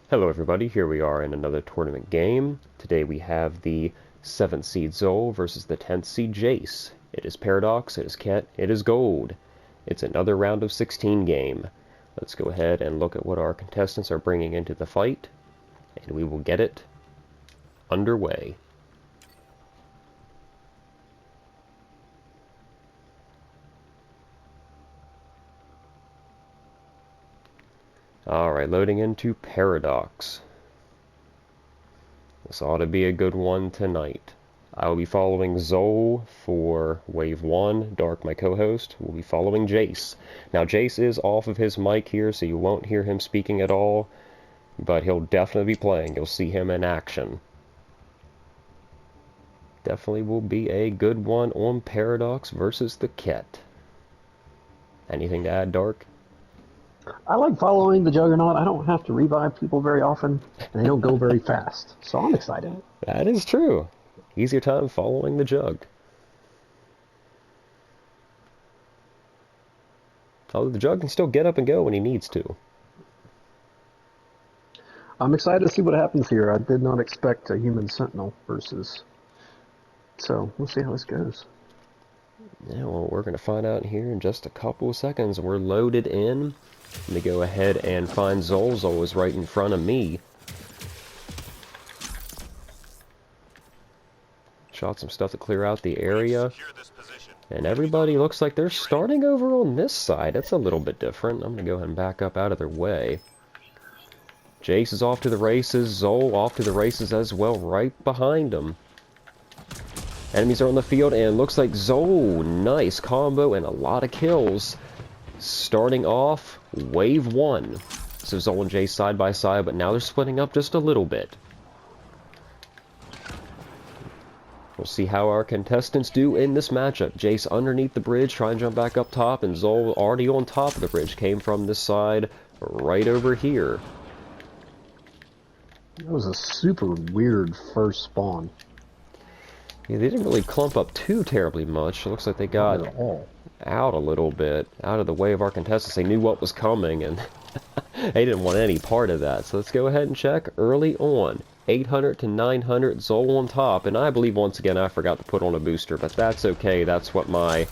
Hello everybody, here we are in another tournament game. Today we have the 7th seed Zol versus the 10th seed Jace. It is Paradox, it is Ket, it is Gold. It's another round of 16 game. Let's go ahead and look at what our contestants are bringing into the fight, and we will get it underway. Alright, loading into Paradox. This ought to be a good one tonight. I will be following Zol for Wave 1. Dark, my co-host, will be following Jace. Now, Jace is off of his mic here, so you won't hear him speaking at all, but he'll definitely be playing. You'll see him in action. Definitely will be a good one on Paradox versus the Ket. Anything to add, Dark? I like following the Juggernaut. I don't have to revive people very often, and they don't go very fast, so I'm excited. That is true. Easier time following the Jug. Although the Jug can still get up and go when he needs to. I'm excited to see what happens here. I did not expect a human sentinel versus... So, we'll see how this goes. Yeah, well, we're going to find out here in just a couple of seconds. We're loaded in. Let me go ahead and find Zol. Zol is right in front of me. Shot some stuff to clear out the area. And everybody looks like they're starting over on this side. That's a little bit different. I'm going to go ahead and back up out of their way. Jace is off to the races. Zol off to the races as well, right behind him. Enemies are on the field, and looks like Zol, nice combo and a lot of kills. Starting off, Wave 1. So Zol and Jace side by side, but now they're splitting up just a little bit. We'll see how our contestants do in this matchup. Jace underneath the bridge, trying to jump back up top, and Zol already on top of the bridge, came from this side right over here. That was a super weird first spawn. Yeah, they didn't really clump up too terribly much. It looks like they got out a little bit, out of the way of our contestants. They knew what was coming, and they didn't want any part of that. So let's go ahead and check early on. 800 to 900, Zol on top, and I believe once again I forgot to put on a booster, but that's okay. That's what my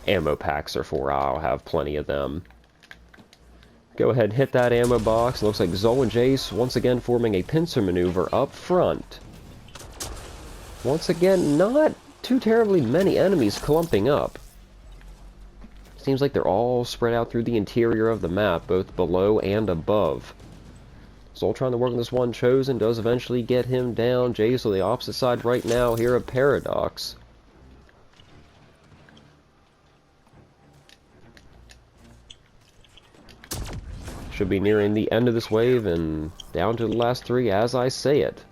ammo packs are for. I'll have plenty of them. Go ahead and hit that ammo box. Looks like Zol and Jace once again forming a pincer maneuver up front. Once again, not too terribly many enemies clumping up. Seems like they're all spread out through the interior of the map, both below and above. Zol trying to work on this one chosen, does eventually get him down. Jace on the opposite side right now here of Paradox. Should be nearing the end of this wave and down to the last three as I say it.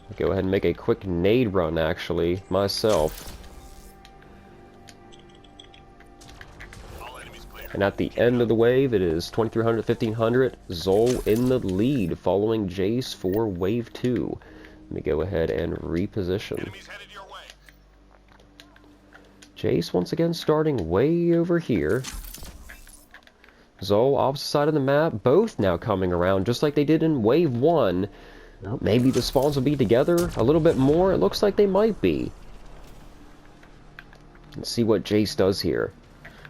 I'll go ahead and make a quick nade run, actually, myself. And at the end of the wave, it is 2300, 1500. Zol in the lead, following Jace for Wave 2. Let me go ahead and reposition. Jace once again starting way over here. Zol opposite side of the map, both now coming around, just like they did in Wave 1. Maybe the spawns will be together a little bit more. It looks like they might be. Let's see what Jace does here.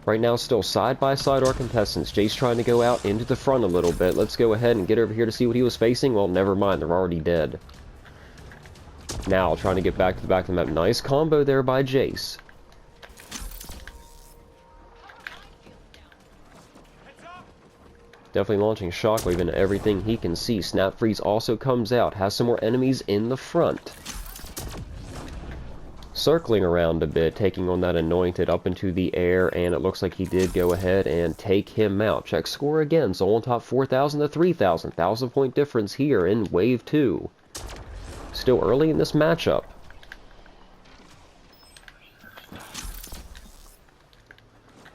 Right now, still side by side our contestants. Jace trying to go out into the front a little bit. Let's go ahead and get over here to see what he was facing. Well, never mind. They're already dead. Now, trying to get back to the back of the map. Nice combo there by Jace. Definitely launching Shockwave into everything he can see. Snap Freeze also comes out. Has some more enemies in the front. Circling around a bit, taking on that Anointed up into the air, and it looks like he did go ahead and take him out. Check score again. Zol on top 4,000 to 3,000. 1,000 point difference here in Wave 2. Still early in this matchup.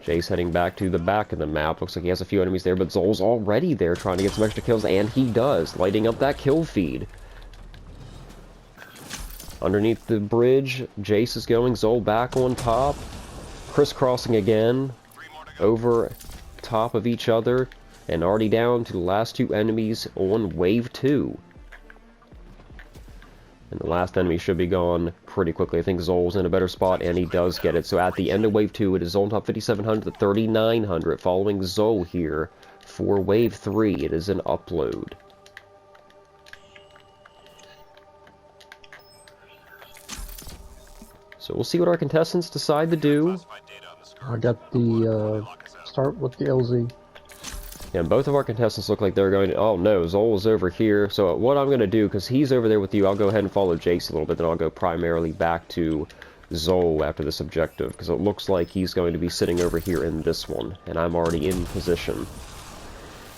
Jace heading back to the back of the map. Looks like he has a few enemies there, but Zol's already there trying to get some extra kills, and he does, lighting up that kill feed. Underneath the bridge, Jace is going, Zol back on top. Crisscrossing again, over top of each other. And already down to the last two enemies on wave 2. And the last enemy should be gone pretty quickly. I think Zol's in a better spot, and he does get it. So at the end of wave 2, it is Zol on top 5,700 to 3,900, following Zol here for wave 3. It is an upload. So we'll see what our contestants decide to do. I got the, start with the LZ. And both of our contestants look like they're going to... Oh no, Zol is over here. So what I'm going to do, because he's over there with you, I'll go ahead and follow Jace a little bit, then I'll go primarily back to Zol after this objective, because it looks like he's going to be sitting over here in this one, and I'm already in position.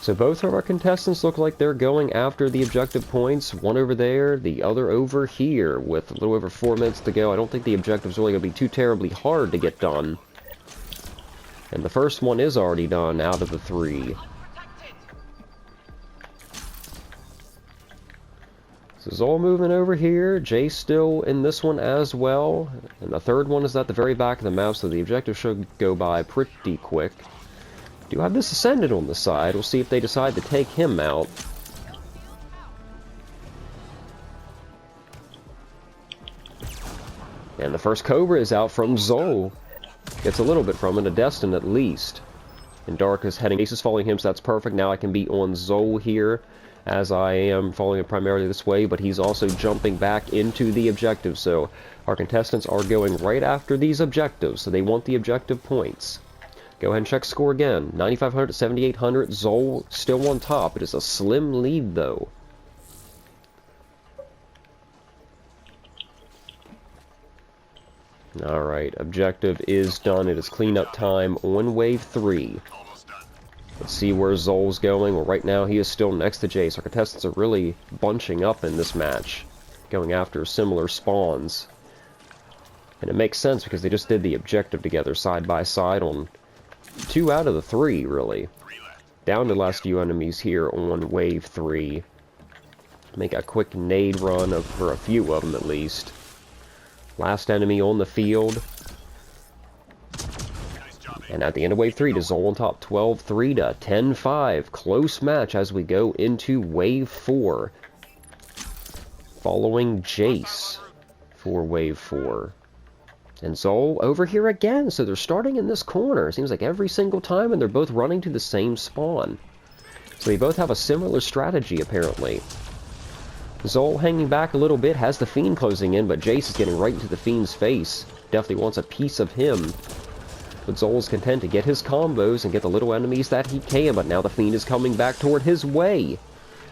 So both of our contestants look like they're going after the objective points. One over there, the other over here, with a little over 4 minutes to go. I don't think the objective's really going to be too terribly hard to get done. And the first one is already done out of the 3. So Zol moving over here, Jace still in this one as well, and the third one is at the very back of the map, so the objective should go by pretty quick. Do have this Ascendant on the side, we'll see if they decide to take him out. And the first Cobra is out from Zol. Gets a little bit from it, a Destin at least. And Dark is heading, Ace is following him, so that's perfect. Now I can be on Zol here, as I am following it primarily this way, but he's also jumping back into the objective, so our contestants are going right after these objectives, so they want the objective points. Go ahead and check score again. 9,500 to 7,800, Zol still on top. It is a slim lead, though. Alright, objective is done. It is cleanup time on wave 3. Let's see where Zol's going. Well, right now he is still next to Jace. Our contestants are really bunching up in this match, going after similar spawns. And it makes sense because they just did the objective together side by side on 2 out of the 3, really. Down to the last few enemies here on wave 3. Make a quick nade run for a few of them at least. Last enemy on the field. And at the end of wave 3, it is Zol on top 12-3 to 10-5. Close match as we go into wave 4. Following Jace for wave 4. And Zol over here again, so they're starting in this corner. It seems like every single time, and they're both running to the same spawn. So they both have a similar strategy, apparently. Zol hanging back a little bit, has the Fiend closing in, but Jace is getting right into the Fiend's face. Definitely wants a piece of him. But Zol's content to get his combos and get the little enemies that he can, but now the Fiend is coming back toward his way.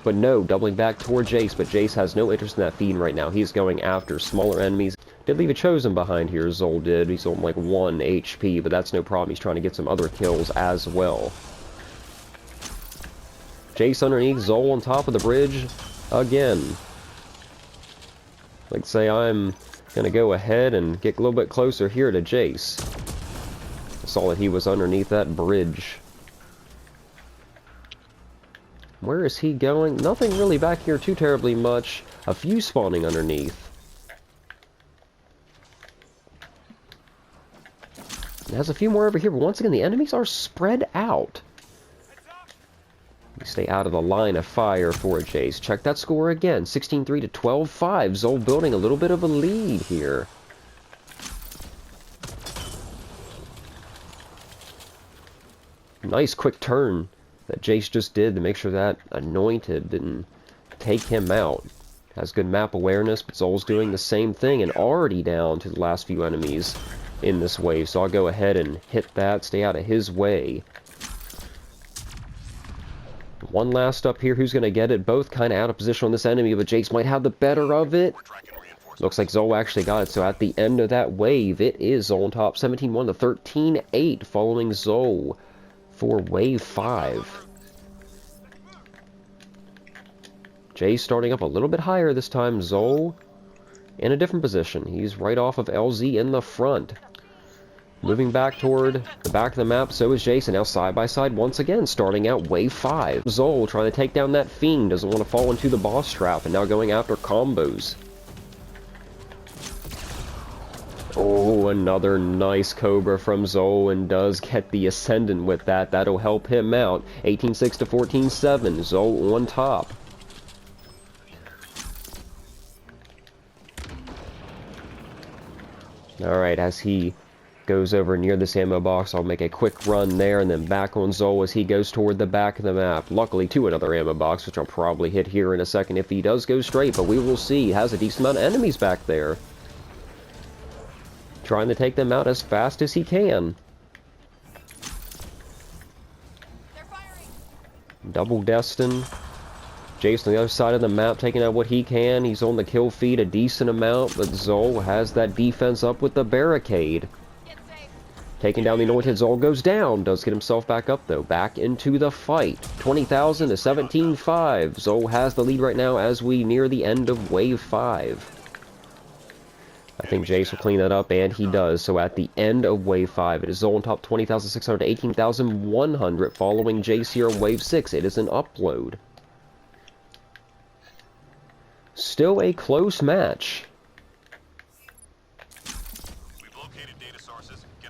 But no, doubling back toward Jace, but Jace has no interest in that Fiend right now. He's going after smaller enemies. Did leave a Chosen behind here, Zol did. He's on like 1 HP, but that's no problem. He's trying to get some other kills as well. Jace underneath, Zol on top of the bridge again. Like say I'm going to go ahead and get a little bit closer here to Jace. I saw that he was underneath that bridge. Where is he going? Nothing really back here too terribly much. A few spawning underneath. There's a few more over here, but once again, the enemies are spread out. We stay out of the line of fire for Jace. Check that score again. 16-3 to 12-5. Zol building a little bit of a lead here. Nice quick turn that Jace just did to make sure that Anointed didn't take him out. Has good map awareness, but Zol's doing the same thing and already down to the last few enemies in this wave. So I'll go ahead and hit that, stay out of his way. One last up here, who's going to get it? Both kind of out of position on this enemy, but Jace might have the better of it. Looks like Zol actually got it, so at the end of that wave, it is Zol on top 17-1 to 13-8, following Zol for wave 5. Jace starting up a little bit higher this time. Zol in a different position. He's right off of LZ in the front. Moving back toward the back of the map, so is Jace, and now side by side once again, starting out wave 5. Zol trying to take down that Fiend, doesn't want to fall into the boss trap, and now going after combos. Oh, another nice Cobra from Zol, and does get the Ascendant with that. That'll help him out. 18-6 to 14-7. Zol on top. Alright, as he goes over near this ammo box, I'll make a quick run there, and then back on Zol as he goes toward the back of the map. Luckily to another ammo box, which I'll probably hit here in a second if he does go straight, but we will see. He has a decent amount of enemies back there. Trying to take them out as fast as he can. Double Destin. Jace on the other side of the map taking out what he can. He's on the kill feed a decent amount, but Zol has that defense up with the barricade. Taking down the Anointed. Zol goes down. Does get himself back up though. Back into the fight. 20,000 to 17-5. Zol has the lead right now as we near the end of Wave 5. I think Jace will clean that up, and he does. So at the end of Wave 5, it is Zol on top 20,600 to 18,100. Following Jace here on Wave 6, it is an upload. Still a close match.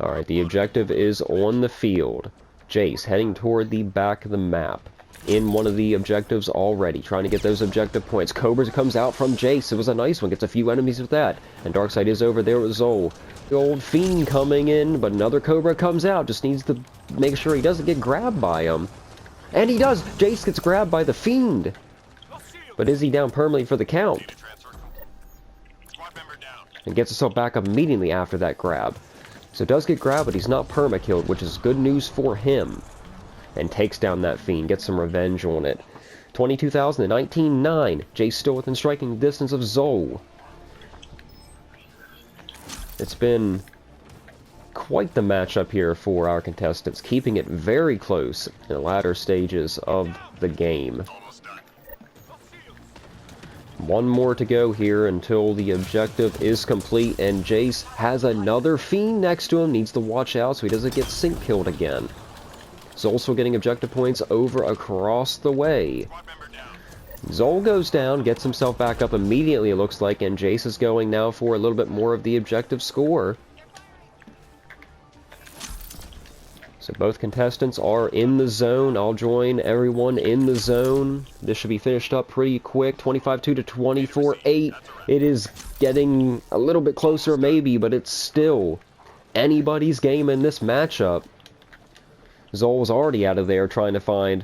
Alright, the objective is on the field. Jace heading toward the back of the map. In one of the objectives already, trying to get those objective points. Cobra comes out from Jace. It was a nice one. Gets a few enemies with that. And Darkseid is over there with Zol. The old Fiend coming in, but another Cobra comes out. Just needs to make sure he doesn't get grabbed by him. And he does! Jace gets grabbed by the Fiend. But is he down permanently for the count? And gets himself back up immediately after that grab. So does get grabbed, but he's not perma-killed, which is good news for him. And takes down that Fiend, gets some revenge on it. 22,000 to 19-9. Jace still within striking distance of Zol. It's been quite the matchup here for our contestants, keeping it very close in the latter stages of the game. One more to go here until the objective is complete, and Jace has another Fiend next to him. Needs to watch out so he doesn't get sync killed again. He's also getting objective points over across the way. Zol goes down, gets himself back up immediately, it looks like, and Jace is going now for a little bit more of the objective score. So both contestants are in the zone. I'll join everyone in the zone. This should be finished up pretty quick. 25-2 to 24-8. It is getting a little bit closer maybe, but it's still anybody's game in this matchup. Zol was already out of there trying to find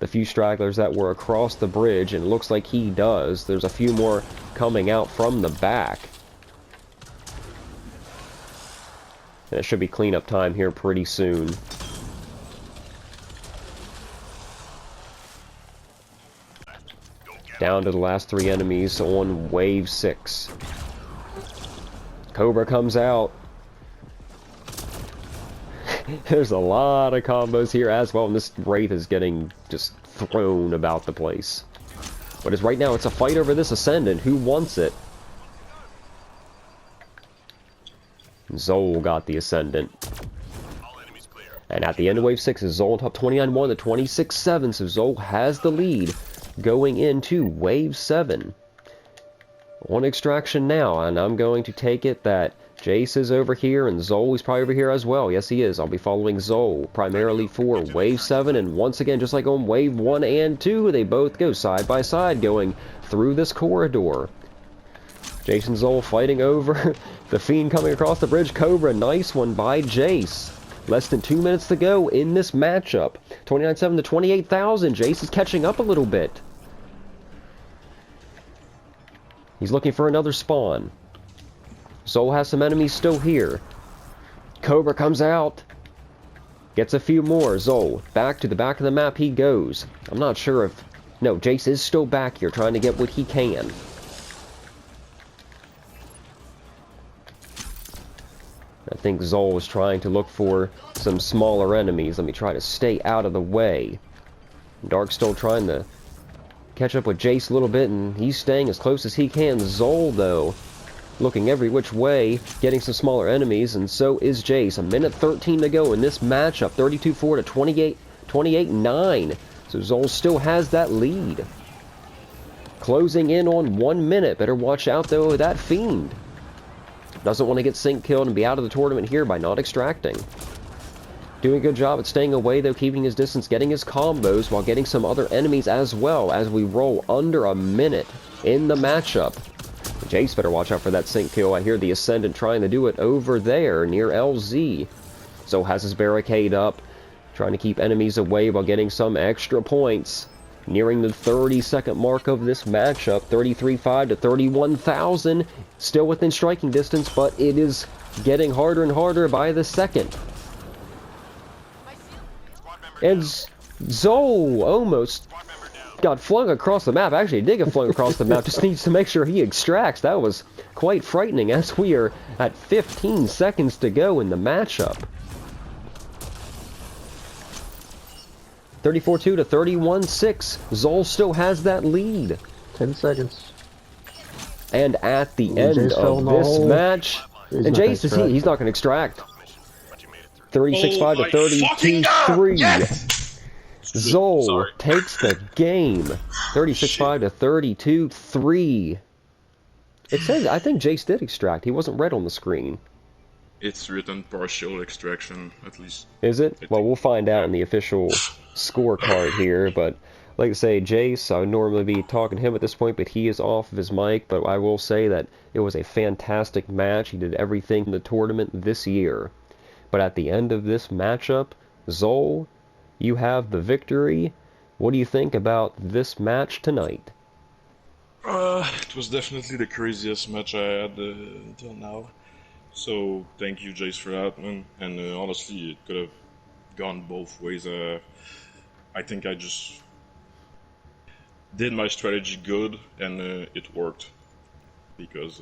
the few stragglers that were across the bridge, and it looks like he does. There's a few more coming out from the back. And it should be cleanup time here pretty soon. Down to the last 3 enemies on Wave 6. Cobra comes out. There's a lot of combos here as well, and this Wraith is getting just thrown about the place. But as right now, it's a fight over this Ascendant. Who wants it? Zol got the Ascendant. And at the end of Wave 6 is Zol on top 29-1 to 26-7, so Zol has the lead going into Wave 7. On extraction now, and I'm going to take it that Jace is over here, and Zol is probably over here as well. Yes, he is. I'll be following Zol primarily for Wave 7, and once again, just like on Wave 1 and 2, they both go side by side, going through this corridor. Jace and Zol fighting over the Fiend coming across the bridge. Cobra, nice one by Jace. Less than 2 minutes to go in this matchup. 29-7 to 28,000. Jace is catching up a little bit. He's looking for another spawn. Zol has some enemies still here. Cobra comes out. Gets a few more. Zol, back to the back of the map he goes. I'm not sure if... No, Jace is still back here trying to get what he can. I think Zol was trying to look for some smaller enemies. Let me try to stay out of the way. Dark's still trying to catch up with Jace a little bit, and he's staying as close as he can. Zol, though, looking every which way, getting some smaller enemies, and so is Jace. 1:13 to go in this matchup. 32-4 to 28-9. So Zol still has that lead. Closing in on 1 minute. Better watch out, though, of that Fiend. Doesn't want to get sync killed and be out of the tournament here by not extracting. Doing a good job at staying away, though, keeping his distance, getting his combos, while getting some other enemies as well as we roll under a minute in the matchup. Jace better watch out for that sync kill. I hear the Ascendant trying to do it over there near LZ. So has his barricade up, trying to keep enemies away while getting some extra points. Nearing the 30-second mark of this matchup, 33,500 to 31,000. Still within striking distance, but it is getting harder and harder by the second. And Zol almost got flung across the map. Actually, he did get flung across the map. Just needs to make sure he extracts. That was quite frightening as we are at 15 seconds to go in the matchup. 34-2 to 31-6. Zol still has that lead. 10 seconds. And at the end of this match, and Jace, he's not going to extract. 36-5 to 32-3. Yes! Zol takes the game. 36-5 to 32-3. It says, I think Jace did extract. He wasn't red on the screen. It's written partial extraction, at least. Is it? Well, we'll find out in the official scorecard here, but like I say, Jace, I would normally be talking to him at this point, but he is off of his mic. But I will say that it was a fantastic match. He did everything in the tournament this year. But at the end of this matchup, Zol, you have the victory. What do you think about this match tonight? It was definitely the craziest match I had until now. So thank you, Jace, for that, man. And honestly, it could have gone both ways. I think I just did my strategy good, and it worked. Because,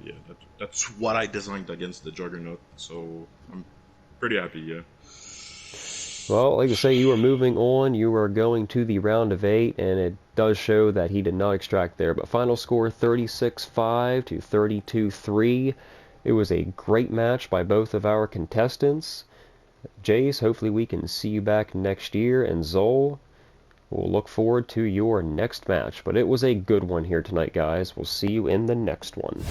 yeah, that's what I designed against the Juggernaut. So I'm pretty happy, yeah. Well, like I say, you are moving on. You are going to the round of 8, and it does show that he did not extract there. But final score, 36-5 to 32-3. It was a great match by both of our contestants. Jace, hopefully we can see you back next year. And Zol, we'll look forward to your next match. But it was a good one here tonight, guys. We'll see you in the next one.